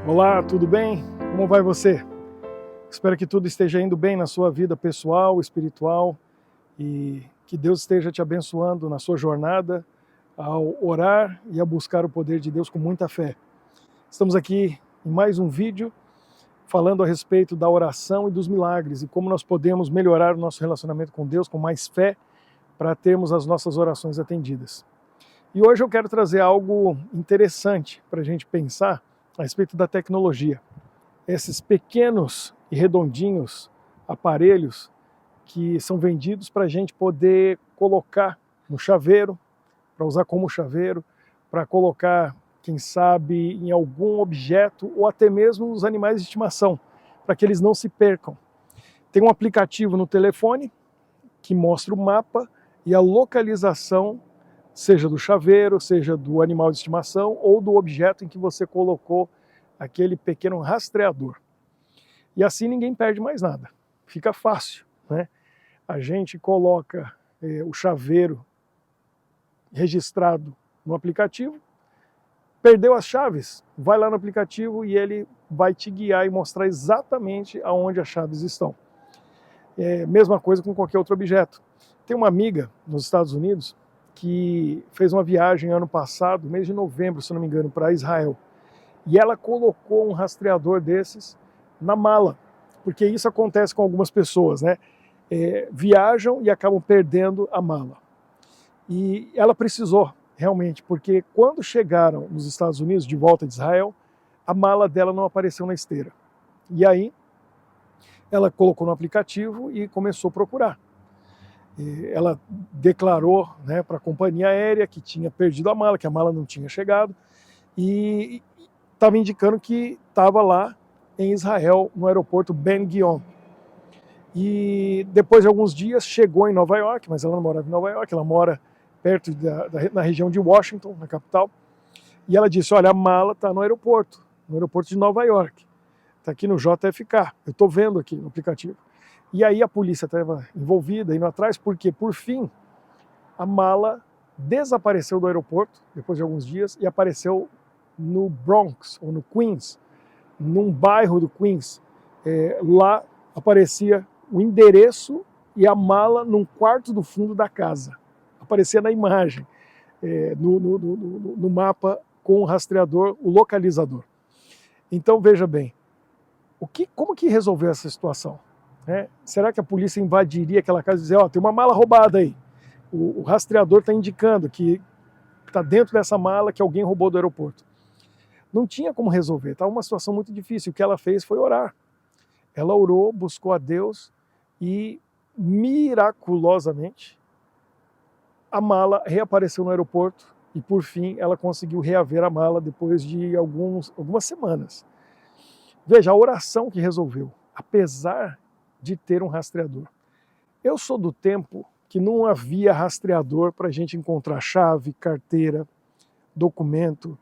Olá, tudo bem? Como vai você? Espero que tudo esteja indo bem na sua vida pessoal, espiritual e que Deus esteja te abençoando na sua jornada ao orar e a buscar o poder de Deus com muita fé. Estamos aqui em mais um vídeo falando a respeito da oração e dos milagres e como nós podemos melhorar o nosso relacionamento com Deus com mais fé para termos as nossas orações atendidas. E hoje eu quero trazer algo interessante para a gente pensar a respeito da tecnologia. Esses pequenos e redondinhos aparelhos que são vendidos para a gente poder colocar no chaveiro, para usar como chaveiro, para colocar, quem sabe, em algum objeto ou até mesmo nos animais de estimação, para que eles não se percam. Tem um aplicativo no telefone que mostra o mapa e a localização, seja do chaveiro, seja do animal de estimação ou do objeto em que você colocou aquele pequeno rastreador. E assim ninguém perde mais nada. Fica fácil, né? A gente coloca o chaveiro registrado no aplicativo, perdeu as chaves, vai lá no aplicativo e ele vai te guiar e mostrar exatamente aonde as chaves estão. Mesma coisa com qualquer outro objeto. Tem uma amiga nos Estados Unidos que fez uma viagem ano passado, mês de novembro, se não me engano, para Israel. E ela colocou um rastreador desses na mala, porque isso acontece com algumas pessoas, né? Viajam e acabam perdendo a mala. E ela precisou, realmente, porque quando chegaram nos Estados Unidos, de volta de Israel, a mala dela não apareceu na esteira. E aí, ela colocou no aplicativo e começou a procurar. Ela declarou, né, para a companhia aérea que tinha perdido a mala, que a mala não tinha chegado, e estava indicando que estava lá em Israel, no aeroporto Ben Gurion. E depois de alguns dias chegou em Nova York, mas ela não morava em Nova York, ela mora perto na região de Washington, na capital, e ela disse, olha, a mala está no aeroporto de Nova York, está aqui no JFK, eu estou vendo aqui no aplicativo. E aí a polícia estava envolvida, indo atrás, porque, por fim, a mala desapareceu do aeroporto, depois de alguns dias, e apareceu no Bronx, ou no Queens, num bairro do Queens. Lá aparecia o endereço e a mala num quarto do fundo da casa. Aparecia na imagem, no mapa com o rastreador, o localizador. Então, veja bem, como que resolveu essa situação? Será que a polícia invadiria aquela casa e dizer, tem uma mala roubada aí? O rastreador está indicando que está dentro dessa mala que alguém roubou do aeroporto. Não tinha como resolver, estava uma situação muito difícil. O que ela fez foi orar. Ela orou, buscou a Deus e, miraculosamente, a mala reapareceu no aeroporto e, por fim, ela conseguiu reaver a mala depois de algumas semanas. Veja, a oração que resolveu, apesar de ter um rastreador. Eu sou do tempo que não havia rastreador para a gente encontrar chave, carteira, documento,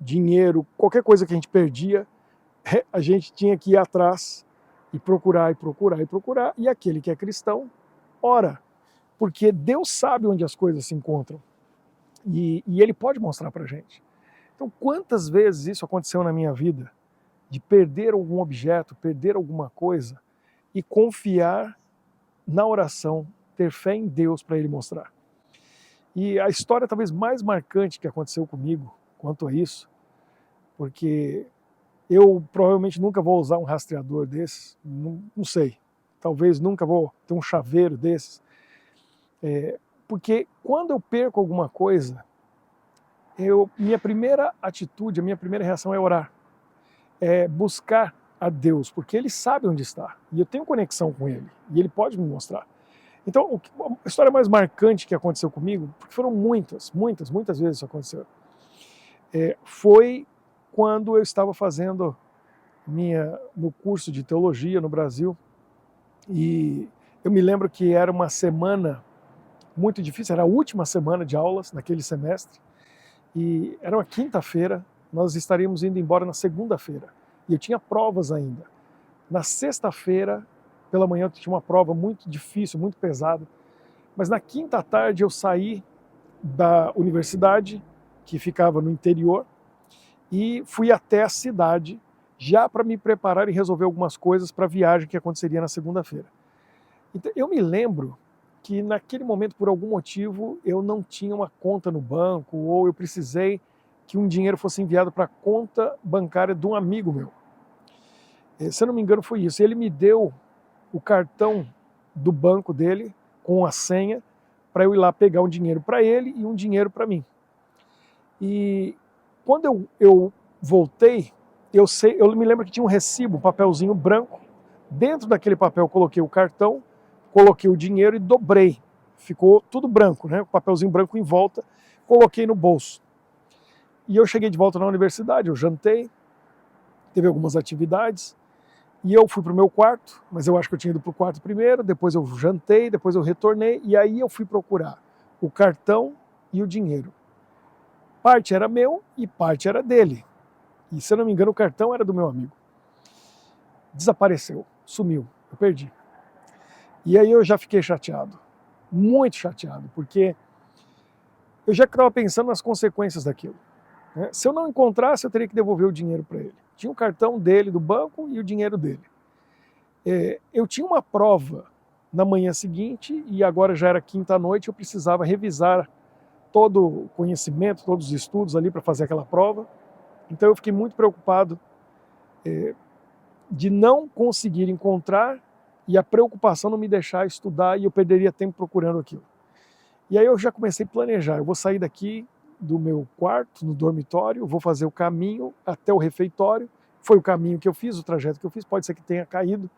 dinheiro, qualquer coisa que a gente perdia, a gente tinha que ir atrás e procurar, e procurar, e procurar, e aquele que é cristão, ora, porque Deus sabe onde as coisas se encontram, e Ele pode mostrar para a gente. Então, quantas vezes isso aconteceu na minha vida, de perder algum objeto, perder alguma coisa, e confiar na oração, ter fé em Deus para Ele mostrar. E a história talvez mais marcante que aconteceu comigo quanto a isso, porque eu provavelmente nunca vou usar um rastreador desses, não sei, talvez nunca vou ter um chaveiro desses, porque quando eu perco alguma coisa, minha primeira atitude, a minha primeira reação é orar, é buscar a Deus, porque Ele sabe onde está, e eu tenho conexão com Ele, e Ele pode me mostrar. Então, a história mais marcante que aconteceu comigo, porque foram muitas vezes isso aconteceu, foi quando eu estava fazendo meu curso de teologia no Brasil, e eu me lembro que era uma semana muito difícil, era a última semana de aulas naquele semestre, e era uma quinta-feira, nós estaríamos indo embora na segunda-feira, e eu tinha provas ainda. Na sexta-feira, pela manhã, eu tinha uma prova muito difícil, muito pesada, mas na quinta tarde eu saí da universidade, que ficava no interior, e fui até a cidade já para me preparar e resolver algumas coisas para a viagem que aconteceria na segunda-feira. Então, eu me lembro que naquele momento, por algum motivo, eu não tinha uma conta no banco ou eu precisei que um dinheiro fosse enviado para a conta bancária de um amigo meu. Se eu não me engano, foi isso. Ele me deu o cartão do banco dele com a senha para eu ir lá pegar um dinheiro para ele e um dinheiro para mim. E quando eu voltei, eu me lembro que tinha um recibo, um papelzinho branco. Dentro daquele papel eu coloquei o cartão, coloquei o dinheiro e dobrei. Ficou tudo branco, né? O papelzinho branco em volta, coloquei no bolso. E eu cheguei de volta na universidade, eu jantei, teve algumas atividades, e eu fui para o meu quarto, mas eu acho que eu tinha ido para o quarto primeiro, depois eu jantei, depois eu retornei, e aí eu fui procurar o cartão e o dinheiro. Parte era meu e parte era dele. E se eu não me engano, o cartão era do meu amigo. Desapareceu, sumiu, eu perdi. E aí eu já fiquei chateado, muito chateado, porque eu já estava pensando nas consequências daquilo. Né? Se eu não encontrasse, eu teria que devolver o dinheiro para ele. Tinha o cartão dele, do banco, e o dinheiro dele. Eu tinha uma prova na manhã seguinte, e agora já era quinta-noite, eu precisava revisar todo o conhecimento, todos os estudos ali para fazer aquela prova. Então eu fiquei muito preocupado de não conseguir encontrar e a preocupação não me deixar estudar e eu perderia tempo procurando aquilo. E aí eu já comecei a planejar, eu vou sair daqui do meu quarto, no dormitório, vou fazer o caminho até o refeitório, foi o caminho que eu fiz, o trajeto que eu fiz, pode ser que tenha caído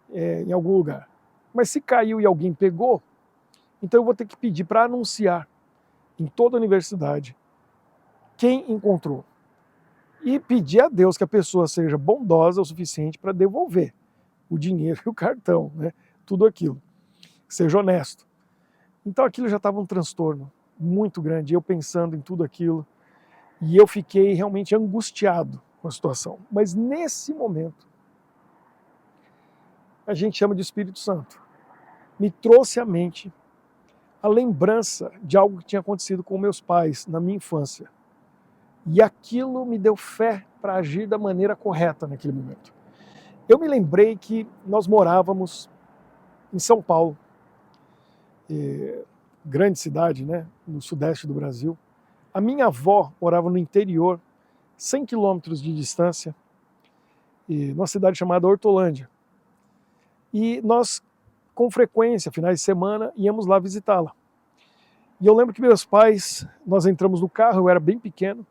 em algum lugar. Mas se caiu e alguém pegou, então eu vou ter que pedir para anunciar em toda a universidade quem encontrou. E pedir a Deus que a pessoa seja bondosa o suficiente para devolver o dinheiro e o cartão, né? Tudo aquilo. Seja honesto. Então aquilo já estava um transtorno muito grande, eu pensando em tudo aquilo, e eu fiquei realmente angustiado com a situação. Mas nesse momento, a gente chama de Espírito Santo, me trouxe à mente a lembrança de algo que tinha acontecido com meus pais na minha infância. E aquilo me deu fé para agir da maneira correta naquele momento. Eu me lembrei que nós morávamos em São Paulo, grande cidade, né, no sudeste do Brasil. A minha avó morava no interior, 100 quilômetros de distância, numa cidade chamada Hortolândia. E nós, com frequência, finais de semana, íamos lá visitá-la. E eu lembro que meus pais, nós entramos no carro, eu era bem pequeno,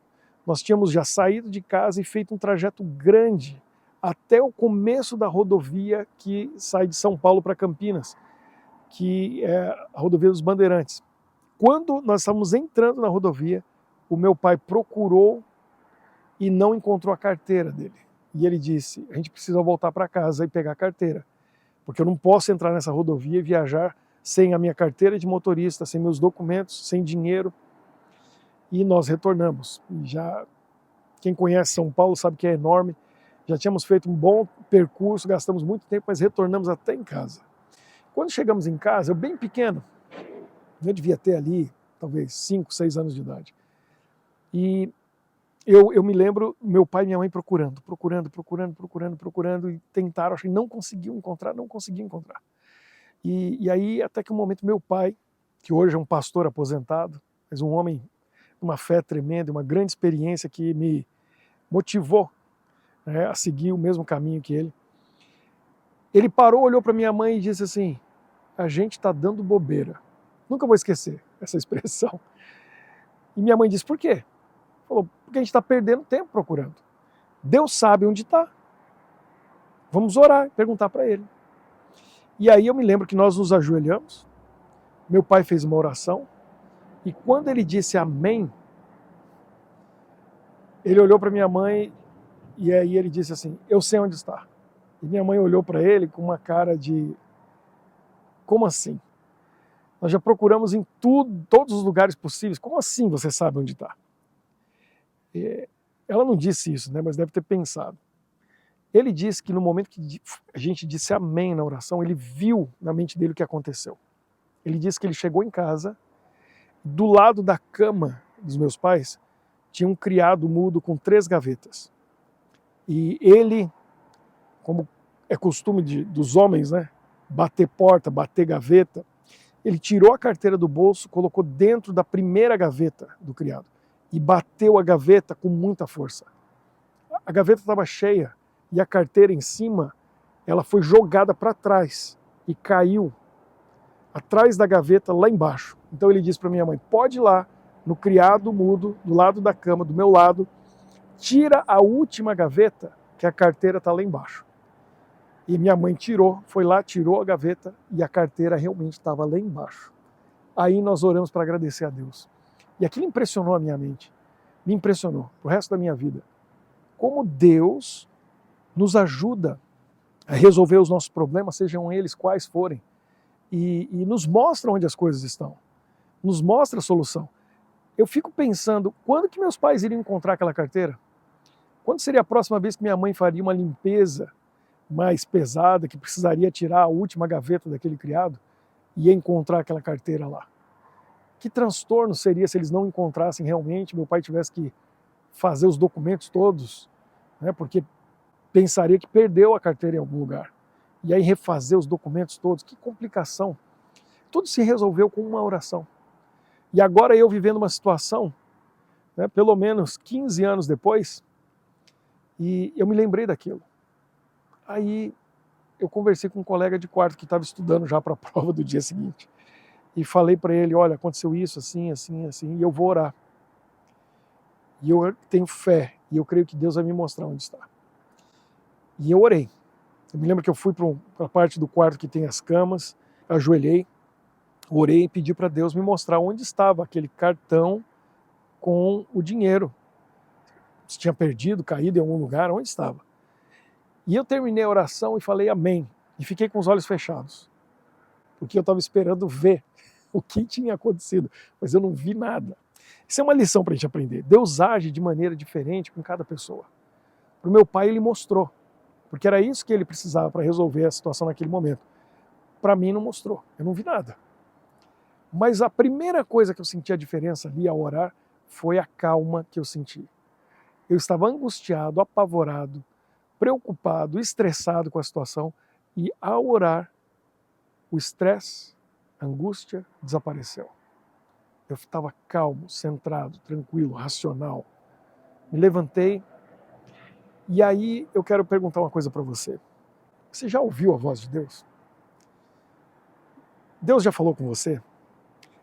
nós tínhamos já saído de casa e feito um trajeto grande até o começo da rodovia que sai de São Paulo para Campinas, que é a rodovia dos Bandeirantes. Quando nós estávamos entrando na rodovia, o meu pai procurou e não encontrou a carteira dele. E ele disse, a gente precisa voltar para casa e pegar a carteira, porque eu não posso entrar nessa rodovia e viajar sem a minha carteira de motorista, sem meus documentos, sem dinheiro. E nós retornamos. E já quem conhece São Paulo sabe que é enorme. Já tínhamos feito um bom percurso, gastamos muito tempo, mas retornamos até em casa. Quando chegamos em casa, eu bem pequeno, eu devia ter ali talvez 5, 6 anos de idade. E eu me lembro meu pai e minha mãe procurando, e tentaram, acho que não conseguiu encontrar. E aí até que um momento meu pai, que hoje é um pastor aposentado, mas um homem de uma fé tremenda, uma grande experiência que me motivou, né, a seguir o mesmo caminho que ele. Ele parou, olhou para minha mãe e disse assim, a gente está dando bobeira. Nunca vou esquecer essa expressão. E minha mãe disse, por quê? Falou, porque a gente está perdendo tempo procurando. Deus sabe onde está. Vamos orar e perguntar para ele. E aí eu me lembro que nós nos ajoelhamos, meu pai fez uma oração, e quando ele disse amém, ele olhou para minha mãe e aí ele disse assim, eu sei onde está. E minha mãe olhou para ele com uma cara de, como assim? Nós já procuramos em todos os lugares possíveis, como assim você sabe onde está? Ela não disse isso, né, mas deve ter pensado. Ele disse que no momento que a gente disse amém na oração, ele viu na mente dele o que aconteceu. Ele disse que ele chegou em casa, do lado da cama dos meus pais, tinha um criado mudo com 3 gavetas. E ele, como é costume dos homens, né, bater porta, bater gaveta, ele tirou a carteira do bolso, colocou dentro da primeira gaveta do criado e bateu a gaveta com muita força. A gaveta estava cheia e a carteira em cima, ela foi jogada para trás e caiu atrás da gaveta lá embaixo. Então ele disse para minha mãe, pode ir lá no criado mudo, do lado da cama, do meu lado, tira a última gaveta, que a carteira está lá embaixo. E minha mãe tirou, foi lá, tirou a gaveta e a carteira realmente estava lá embaixo. Aí nós oramos para agradecer a Deus. E aquilo impressionou a minha mente, me impressionou pro resto da minha vida. Como Deus nos ajuda a resolver os nossos problemas, sejam eles quais forem, e nos mostra onde as coisas estão, nos mostra a solução. Eu fico pensando, quando que meus pais iriam encontrar aquela carteira? Quando seria a próxima vez que minha mãe faria uma limpeza mais pesada, que precisaria tirar a última gaveta daquele criado e ia encontrar aquela carteira lá? Que transtorno seria se eles não encontrassem realmente, meu pai tivesse que fazer os documentos todos, né, porque pensaria que perdeu a carteira em algum lugar. E aí refazer os documentos todos, que complicação. Tudo se resolveu com uma oração. E agora eu vivendo uma situação, né, pelo menos 15 anos depois, e eu me lembrei daquilo. Aí eu conversei com um colega de quarto que estava estudando já para a prova do dia seguinte. E falei para ele, olha, aconteceu isso, assim, assim, assim, e eu vou orar. E eu tenho fé, e eu creio que Deus vai me mostrar onde está. E eu orei. Eu me lembro que eu fui para a parte do quarto que tem as camas, ajoelhei, orei e pedi para Deus me mostrar onde estava aquele cartão com o dinheiro. Se tinha perdido, caído em algum lugar, onde estava. E eu terminei a oração e falei amém. E fiquei com os olhos fechados. Porque eu estava esperando ver o que tinha acontecido. Mas eu não vi nada. Isso é uma lição para a gente aprender. Deus age de maneira diferente com cada pessoa. Para o meu pai ele mostrou. Porque era isso que ele precisava para resolver a situação naquele momento. Para mim não mostrou. Eu não vi nada. Mas a primeira coisa que eu senti a diferença ali ao orar foi a calma que eu senti. Eu estava angustiado, apavorado, preocupado, estressado com a situação, e ao orar, o estresse, a angústia desapareceu. Eu estava calmo, centrado, tranquilo, racional. Me levantei, e aí eu quero perguntar uma coisa para você. Você já ouviu a voz de Deus? Deus já falou com você?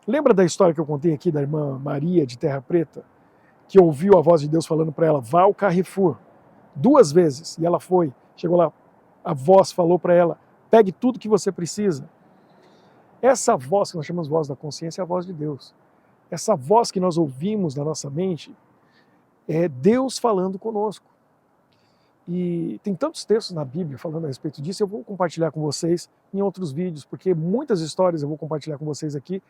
Lembra da história que eu contei aqui da irmã Maria de Terra Preta, que ouviu a voz de Deus falando para ela, vá ao Carrefour, 2 vezes, e ela foi, chegou lá, a voz falou para ela, pegue tudo que você precisa. Essa voz que nós chamamos de voz da consciência é a voz de Deus. Essa voz que nós ouvimos na nossa mente é Deus falando conosco. E tem tantos textos na Bíblia falando a respeito disso, eu vou compartilhar com vocês em outros vídeos, porque muitas histórias eu vou compartilhar com vocês aqui,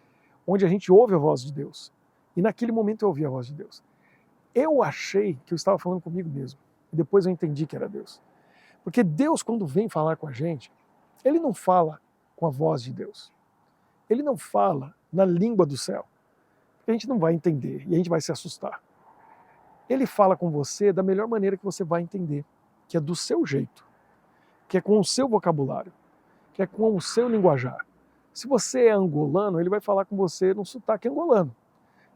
onde a gente ouve a voz de Deus. E naquele momento eu ouvi a voz de Deus. Eu achei que eu estava falando comigo mesmo. E depois eu entendi que era Deus. Porque Deus, quando vem falar com a gente, Ele não fala com a voz de Deus. Ele não fala na língua do céu. Porque a gente não vai entender e a gente vai se assustar. Ele fala com você da melhor maneira que você vai entender, que é do seu jeito, que é com o seu vocabulário, que é com o seu linguajar. Se você é angolano, ele vai falar com você num sotaque angolano.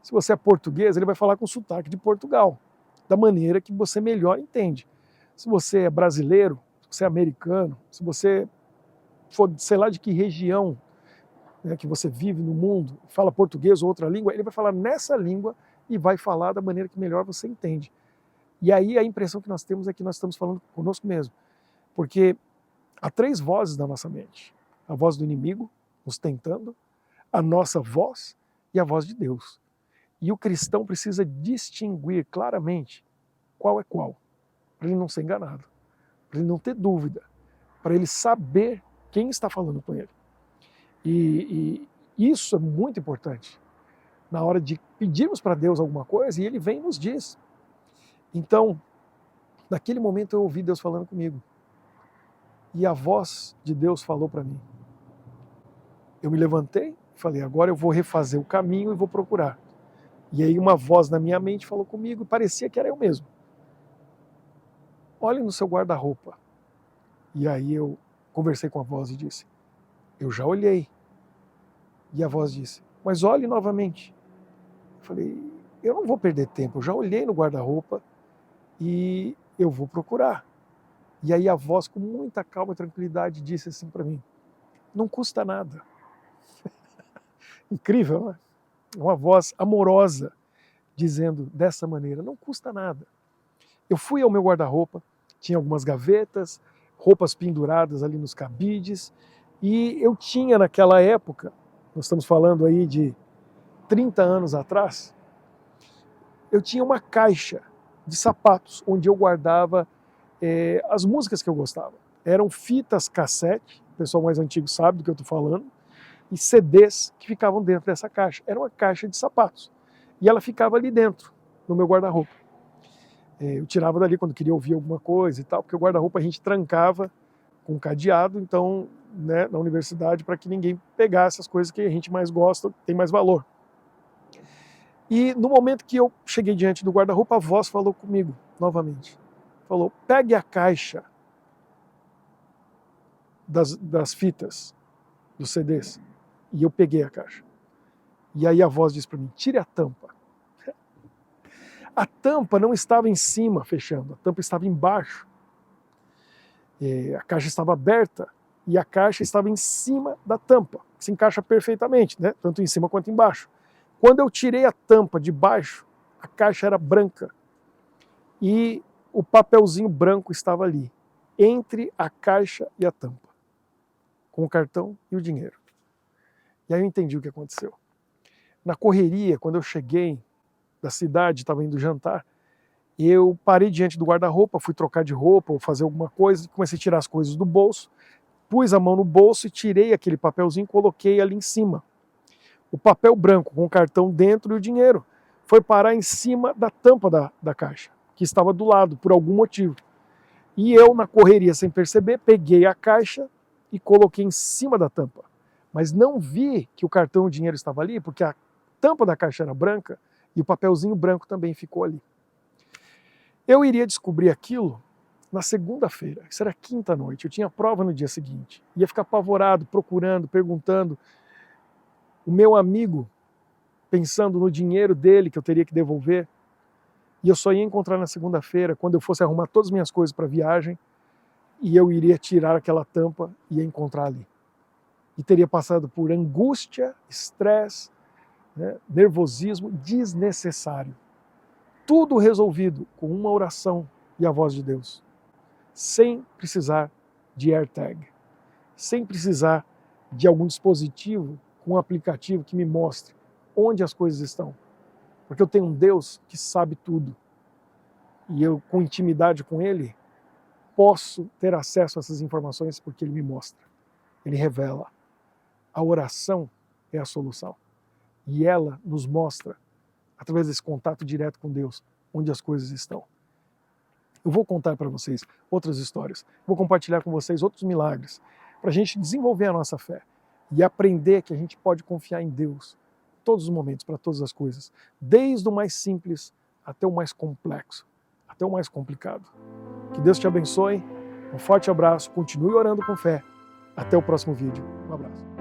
Se você é português, ele vai falar com sotaque de Portugal, da maneira que você melhor entende. Se você é brasileiro, se você é americano, se você for, sei lá de que região, né, que você vive no mundo, fala português ou outra língua, ele vai falar nessa língua e vai falar da maneira que melhor você entende. E aí a impressão que nós temos é que nós estamos falando conosco mesmo. Porque há 3 vozes na nossa mente. A voz do inimigo nos tentando, a nossa voz e a voz de Deus. E o cristão precisa distinguir claramente qual é qual, para ele não ser enganado, para ele não ter dúvida, para ele saber quem está falando com ele. E isso é muito importante na hora de pedirmos para Deus alguma coisa e Ele vem e nos diz. Então, naquele momento eu ouvi Deus falando comigo e a voz de Deus falou para mim. Eu me levantei e falei, agora eu vou refazer o caminho e vou procurar. E aí uma voz na minha mente falou comigo e parecia que era eu mesmo. olhe no seu guarda-roupa. E aí eu conversei com a voz e disse, eu já olhei. E a voz disse, mas olhe novamente. Eu falei, eu não vou perder tempo, eu já olhei no guarda-roupa e eu vou procurar. E aí a voz, com muita calma e tranquilidade, disse assim para mim, não custa nada. Incrível, não é? Uma voz amorosa, dizendo dessa maneira, não custa nada. Eu fui ao meu guarda-roupa, tinha algumas gavetas, roupas penduradas ali nos cabides, e eu tinha naquela época, nós estamos falando aí de 30 anos atrás, eu tinha uma caixa de sapatos, onde eu guardava as músicas que eu gostava. Eram fitas cassete, o pessoal mais antigo sabe do que eu estou falando, e CDs que ficavam dentro dessa caixa. Era uma caixa de sapatos. E ela ficava ali dentro, no meu guarda-roupa. Eu tirava dali quando queria ouvir alguma coisa e tal, porque o guarda-roupa a gente trancava com um cadeado, então, né, na universidade, para que ninguém pegasse as coisas que a gente mais gosta, tem mais valor. E no momento que eu cheguei diante do guarda-roupa, a voz falou comigo novamente. Falou, pegue a caixa das fitas, dos CDs. E eu peguei a caixa. E aí a voz disse para mim, tire a tampa. A tampa não estava em cima, fechando, a tampa estava embaixo. A caixa estava aberta e a caixa estava em cima da tampa. Se encaixa perfeitamente, né? Tanto em cima quanto embaixo. Quando eu tirei a tampa de baixo, a caixa era branca. E o papelzinho branco estava ali, entre a caixa e a tampa, com o cartão e o dinheiro. E aí eu entendi o que aconteceu. Na correria, quando eu cheguei da cidade, estava indo jantar, eu parei diante do guarda-roupa, fui trocar de roupa ou fazer alguma coisa, comecei a tirar as coisas do bolso, pus a mão no bolso e tirei aquele papelzinho e coloquei ali em cima. O papel branco com o cartão dentro e o dinheiro foi parar em cima da tampa da caixa, que estava do lado, por algum motivo. E eu, na correria, sem perceber, peguei a caixa e coloquei em cima da tampa. Mas não vi que o cartão e o dinheiro estavam ali, porque a tampa da caixa era branca e o papelzinho branco também ficou ali. Eu iria descobrir aquilo na segunda-feira, isso era quinta-noite, eu tinha prova no dia seguinte. Ia ficar apavorado, procurando, perguntando. O meu amigo, pensando no dinheiro dele que eu teria que devolver, e eu só ia encontrar na segunda-feira, quando eu fosse arrumar todas as minhas coisas para a viagem, e eu iria tirar aquela tampa e ia encontrar ali. E teria passado por angústia, estresse, né, nervosismo desnecessário. Tudo resolvido com uma oração e a voz de Deus. Sem precisar de AirTag. Sem precisar de algum dispositivo com um aplicativo que me mostre onde as coisas estão. Porque eu tenho um Deus que sabe tudo. E eu, com intimidade com Ele, posso ter acesso a essas informações porque Ele me mostra. Ele revela. A oração é a solução. E ela nos mostra, através desse contato direto com Deus, onde as coisas estão. Eu vou contar para vocês outras histórias. Vou compartilhar com vocês outros milagres, para a gente desenvolver a nossa fé e aprender que a gente pode confiar em Deus todos os momentos, para todas as coisas, desde o mais simples até o mais complexo, até o mais complicado. Que Deus te abençoe, um forte abraço, continue orando com fé. Até o próximo vídeo. Um abraço.